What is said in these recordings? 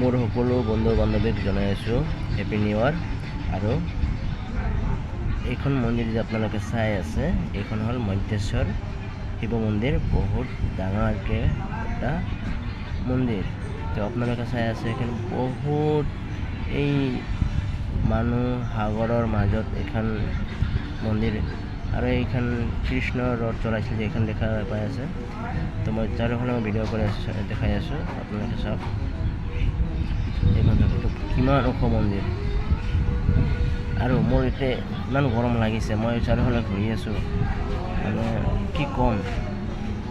মোৰ সকলো বন্ধু বান্ধৱীক জনাই আছোঁ হেপী নিউ ইয়াৰ। আৰু এইখন মন্দিৰ যে আপোনালোকে চাই আছে, এইখন হ'ল মন্তেশ্বৰ শিৱ মন্দিৰ। বহুত ডাঙৰকৈ এটা মন্দিৰ। তো আপোনালোকে চাই আছে এইখন বহুত এই মানুহ সাগৰৰ মাজত এইখন মন্দিৰ। আৰু এইখন কৃষ্ণ ৰথ চলাইছিল যে এইখন দেখা পাই আছে। তো মই চাৰিওফালে মই ভিডিঅ' কৰি আছোঁ, দেখাই আছোঁ আপোনালোকে চাওক। এইখন কিমান ওখ মন্দিৰ। আৰু মোৰ এতিয়া ইমান গৰম লাগিছে, মই চাৰিওফালে ঘূৰি আছোঁ, মানে কি ক'ম।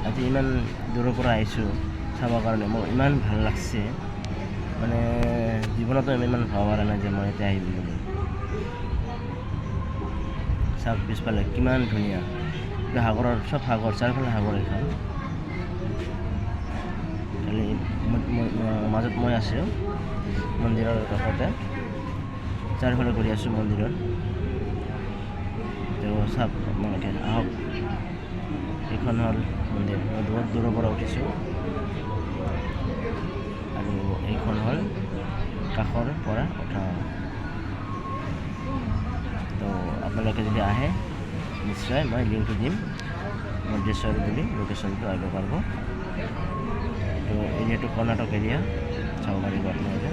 আজি ইমান দূৰৰ পৰা আহিছোঁ চাবৰ কাৰণে, মোৰ ইমান ভাল লাগছে, মানে জীৱনতো ইমান ভাব পৰা নাই যে মই এতিয়া আহিম বুলি। চাওক পিছফালে কিমান ধুনীয়া, সাগৰৰ চব সাগৰ, চাৰিওফালে সাগৰ। এইখন খালি মাজত মই আছোঁ মন্দিৰৰ কাষতে, চাৰিওফালে ঘূৰি আছোঁ মন্দিৰৰ। তো চাওক আপোনালোকে আহক, এইখন হ'ল মন্দিৰ। মই বহুত দূৰৰ পৰা উঠিছোঁ আৰু এইখন হ'ল কাষৰ পৰা উঠা। তো আপোনালোকে যদি আহে নিশ্চয় মই লিংকটো দিম, মন্তেশ্বৰ বুলি লোকেশ্যনটো আহিব পাৰিব। তো এৰিয়াটো কৰ্ণাটক এৰিয়া, চাব পাৰিব আপোনালোকে।